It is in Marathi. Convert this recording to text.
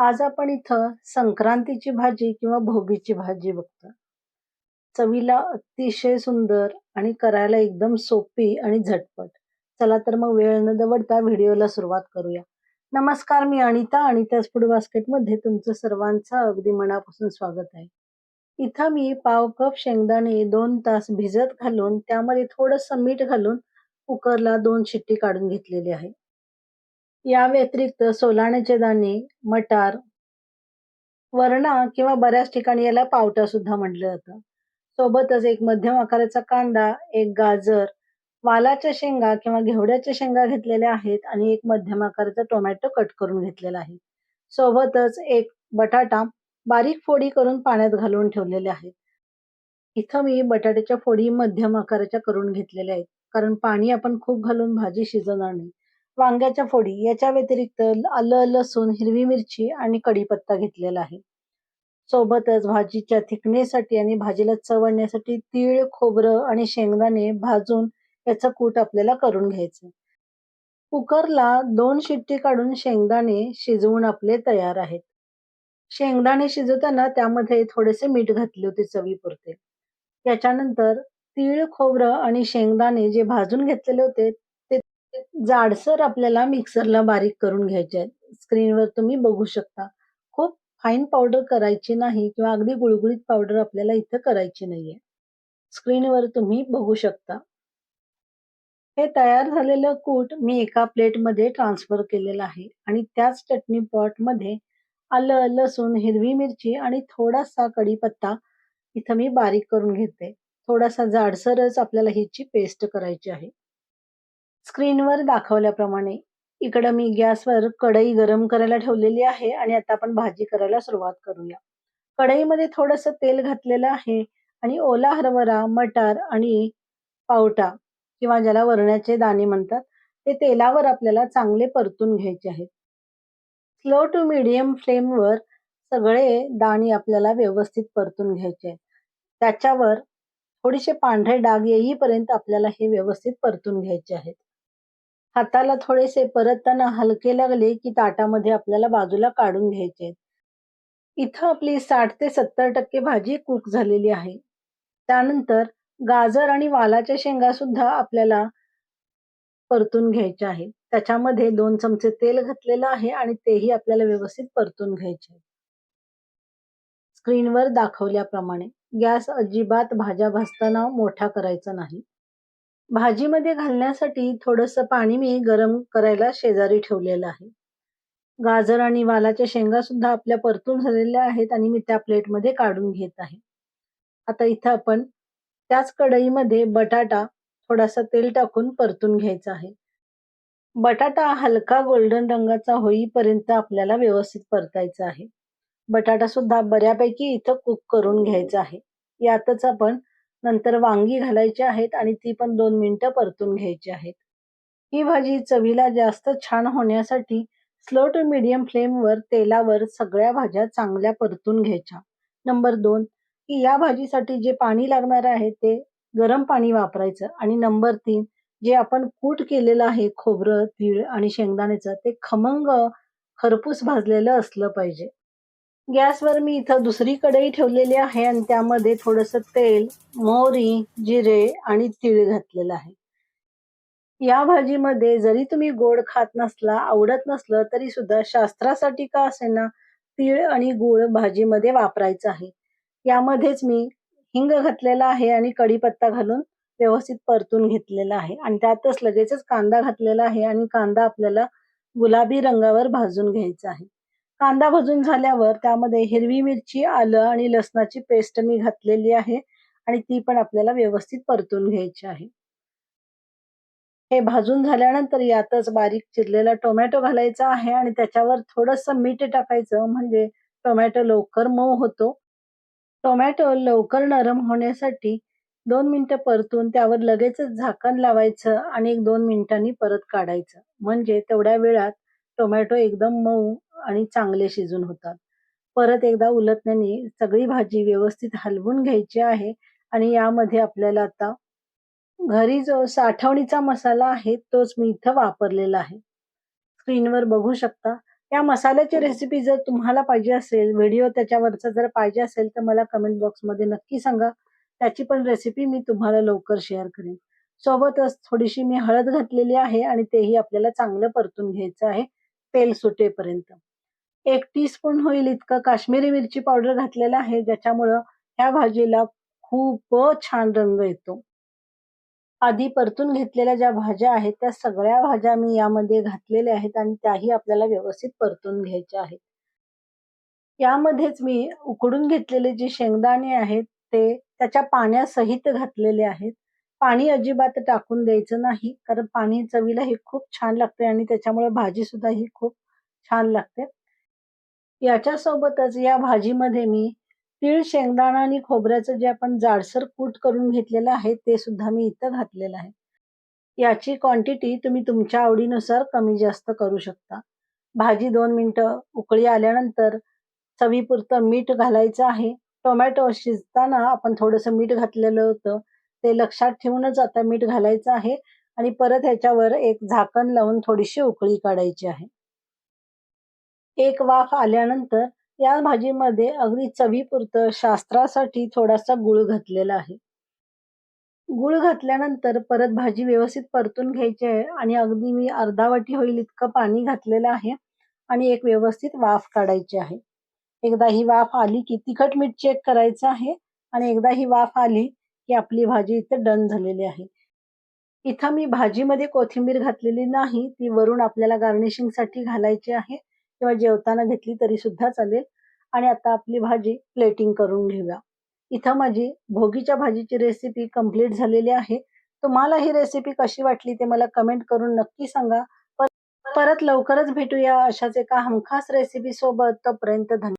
आज आपण इथं संक्रांतीची भाजी किंवा भोगीची भाजी बघतो. चवीला अतिशय सुंदर आणि करायला एकदम सोपी आणि झटपट. चला तर मग वेळ न दवडता व्हिडिओला सुरुवात करूया. नमस्कार, मी अनिता. अनिताज फूड बास्केटमध्ये तुमचं सर्वांचं अगदी मनापासून स्वागत आहे. इथं मी पाव कप शेंगदाणे 2 तास भिजत घालून त्यामध्ये थोडंसं मीठ घालून कुकरला 2 शिट्टी काढून घेतलेली आहे. या व्यतिरिक्त सोलाण्याचे दाणे, मटार, वरणा किंवा बऱ्याच ठिकाणी याला पावटा सुद्धा म्हटलं जातं. सोबतच एक मध्यम आकाराचा कांदा, एक गाजर, वालाच्या शेंगा किंवा घेवड्याच्या शेंगा घेतलेल्या आहेत आणि एक मध्यम आकाराचा टोमॅटो कट करून घेतलेला आहे. सोबतच एक बटाटा बारीक फोडी करून पाण्यात घालून ठेवलेले आहेत. इथं मी बटाट्याच्या फोडी मध्यम आकाराच्या करून घेतलेल्या आहेत. कारण पाणी आपण खूप घालून भाजी शिजवणार नाही. वांग्याच्या फोडी याच्या व्यतिरिक्त आलं, लसूण, हिरवी मिरची आणि कढीपत्ता घेतलेला आहे. सोबतच भाजीच्या थिकनेससाठी आणि भाजीला चव आणण्यासाठी तीळ, खोबरं आणि शेंगदाणे भाजून याचं कूट आपल्याला करून घ्यायचं. कुकरला 2 शिट्टी काढून शेंगदाणे शिजवून आपले तयार आहेत. शेंगदाणे शिजवताना त्यामध्ये थोडेसे मीठ घातले होते चवीपुरते. त्याच्यानंतर तीळ, खोबरं आणि शेंगदाणे जे भाजून घेतलेले होते, ते जाडसर आपल्याला मिक्सरला बारीक करून घ्यायचे आहेत. स्क्रीनवर तुम्ही बघू शकता. खूप फाईन पावडर करायची नाही किंवा अगदी गुळगुळीत पावडर आपल्याला इथं करायची नाहीये. स्क्रीनवर तुम्ही बघू शकता. हे तयार झालेलं कूट मी एका प्लेटमध्ये ट्रान्सफर केलेलं आहे आणि त्याच चटणी पॉटमध्ये आलं, लसूण, हिरवी मिरची आणि थोडासा कढीपत्ता इथं मी बारीक करून घेते. थोडासा जाडसरच आपल्याला ह्याची पेस्ट करायची आहे. स्क्रीनवर दाखवल्याप्रमाणे इकडं मी गॅसवर कढई गरम करायला ठेवलेली आहे आणि आता आपण भाजी करायला सुरुवात करूया. कढईमध्ये थोडंसं तेल घातलेलं आहे आणि ओला हरभरा, मटार आणि पावटा किंवा ज्याला वरण्याचे दाणे म्हणतात, ते तेलावर आपल्याला चांगले परतून घ्यायचे आहेत. स्लो टू मीडियम फ्लेमवर सगळे दाणे आपल्याला व्यवस्थित परतून घ्यायचे आहेत. त्याच्यावर थोडेसे पांढरे डाग येईपर्यंत आपल्याला हे व्यवस्थित परतून घ्यायचे आहेत. हाताला थोडेसे परतताना हलके लागले की ताटामध्ये आपल्याला बाजूला काढून घ्यायचे आहेत. इथं आपली 60 ते 70% भाजी कुक झालेली आहे. त्यानंतर गाजर आणि वालाच्या शेंगा सुद्धा आपल्याला परतून घ्यायच्या आहेत. त्याच्यामध्ये 2 चमचे तेल घातलेलं आहे आणि तेही आपल्याला व्यवस्थित परतून घ्यायचे आहे. स्क्रीनवर दाखवल्याप्रमाणे गॅस अजिबात भाज्या भाजताना मोठा करायचा नाही. भाजीमध्ये घालण्यासाठी थोडंसं पाणी मी गरम करायला शेजारी ठेवलेलं आहे. गाजर आणि वालाच्या शेंगा सुद्धा आपल्या परतून झालेल्या आहेत आणि मी त्या प्लेटमध्ये काढून घेत आहे. आता इथं आपण त्याच कढईमध्ये बटाटा थोडासा तेल टाकून परतून घ्यायचा आहे. बटाटा हलका गोल्डन रंगाचा होईपर्यंत आपल्याला व्यवस्थित परतायचा आहे. बटाटा सुद्धा बऱ्यापैकी इथं कुक करून घ्यायचा आहे. यातच आपण नंतर वांगी घालायची आहेत आणि ती पण 2 मिनिटं परतून घ्यायची आहेत. ही भाजी चवीला जास्त छान होण्यासाठी स्लो टू मीडियम फ्लेमवर तेलावर सगळ्या भाज्या चांगल्या परतून घ्यायच्या. नंबर 2 की या भाजीसाठी जे पाणी लागणार आहे ते गरम पाणी वापरायचं आणि नंबर 3 जे आपण कूट केलेलं आहे खोबरं, तीळ आणि शेंगदाण्याचं ते खमंग खरपूस भाजलेलं असलं पाहिजे. गॅसवर मी इथं दुसरी कढई ठेवलेली आहे आणि त्यामध्ये थोडंसं तेल, मोहरी, जिरे आणि तीळ घातलेलं आहे. या भाजीमध्ये जरी तुम्ही गोड खात नसला, आवडत नसलं तरी सुद्धा शास्त्रासाठी का असेना तीळ आणि गूळ भाजीमध्ये वापरायचं आहे. यामध्येच मी हिंग घातलेला आहे आणि कढीपत्ता घालून व्यवस्थित परतून घेतलेला आहे आणि त्यातच लगेचच कांदा घातलेला आहे आणि कांदा आपल्याला गुलाबी रंगावर भाजून घ्यायचा आहे. कांदा भाजून झाल्यावर त्यामध्ये हिरवी मिरची, आलं आणि लसणाची पेस्ट मी घातलेली आहे आणि ती पण आपल्याला व्यवस्थित परतून घ्यायची आहे. हे भाजून झाल्यानंतर यातच बारीक चिरलेला टोमॅटो घालायचा आहे आणि त्याच्यावर थोडंसं मीठ टाकायचं म्हणजे टोमॅटो लवकर मऊ होतो. टोमॅटो लवकर नरम होण्यासाठी 2 मिनिटं परतून त्यावर लगेचच झाकण लावायचं आणि 1-2 मिनिटांनी परत काढायचं. म्हणजे तेवढ्या वेळात टोमॅटो एकदम मऊ आणि चांगले शिजून होतात. परत एकदा उलटण्याने सगळी भाजी व्यवस्थित हलवून घ्यायची आहे आणि यामध्ये आपल्याला आता घरी जो साठवणीचा मसाला आहे तोच मी इथं वापरलेला आहे. स्क्रीनवर बघू शकता या मसाल्याची रेसिपी जर तुम्हाला पाहिजे असेल, व्हिडिओ त्याच्यावरचा जर पाहिजे असेल, तर मला कमेंट बॉक्समध्ये नक्की सांगा. त्याची पण रेसिपी मी तुम्हाला लवकर शेअर करेन. सोबतच थोडीशी मी हळद घातलेली आहे आणि तेही आपल्याला चांगलं परतून घ्यायचं आहे, तेल सुटेपर्यंत. 1 टीस्पून होईल इतकं काश्मीरी मिरची पावडर घातलेलं आहे, ज्याच्यामुळं ह्या भाजीला खूपच छान रंग येतो. आधी परतून घेतलेल्या ज्या भाज्या आहेत, त्या सगळ्या भाज्या मी यामध्ये घातलेल्या आहेत आणि त्याही आपल्याला व्यवस्थित परतून घ्यायच्या आहेत. यामध्येच मी उकडून घेतलेले जे शेंगदाणे आहेत, ते त्याच्या पाण्यासहित घातलेले आहेत. पाणी अजिबात टाकून द्यायचं नाही, कारण पाणी चवीला हे खूप छान लागते आणि त्याच्यामुळे भाजीसुद्धा ही खूप छान लागते. याच्यासोबतच या भाजीमध्ये मी तीळ, शेंगदाणा आणि खोबऱ्याचं जे आपण जाडसर कूट करून घेतलेलं आहे, ते सुद्धा मी इथं घातलेलं आहे. याची क्वांटिटी तुम्ही तुमच्या आवडीनुसार कमी-जास्त करू शकता. भाजी 2 मिनिटं उकळी आल्यानंतर चवीपुरतं मीठ घालायचं आहे. टोमॅटो शिजताना आपण थोडंसं मीठ घातलेलं होतं. ते लक्षात ठेवूनच आता मीठ घालायचं आहे आणि परत ह्याच्यावर एक झाकण लावून थोडीशी उकळी काढायची आहे. एक वाफ आल्यानंतर या भाजीमध्ये अगदी चवीपुरतं शास्त्रासाठी थोडासा गूळ घातलेला आहे. गूळ घातल्यानंतर परत भाजी व्यवस्थित परतून घ्यायची आहे आणि अगदी मी अर्धा वाटी होईल इतकं पाणी घातलेलं आहे आणि एक व्यवस्थित वाफ काढायची आहे. एकदा ही वाफ आली की तिखट मीठ चेक करायचं आहे आणि एकदा ही वाफ आली की आपली भाजी इथे डन झालेली आहे. इथं मी भाजीमध्ये कोथिंबीर घातलेली नाही. ती वरून आपल्याला गार्निशिंगसाठी घालायची आहे किंवा जेवताना घेतली तरी सुद्धा चालेल. आणि आता आपली भाजी प्लेटिंग करून घेऊया. इथं माझी भोगीच्या भाजीची रेसिपी कंप्लीट झालेली आहे. तुम्हाला ही रेसिपी कशी वाटली ते मला कमेंट करून नक्की सांगा. परत लवकरच भेटूया अशाच एका हमखास रेसिपी सोबत. तोपर्यंत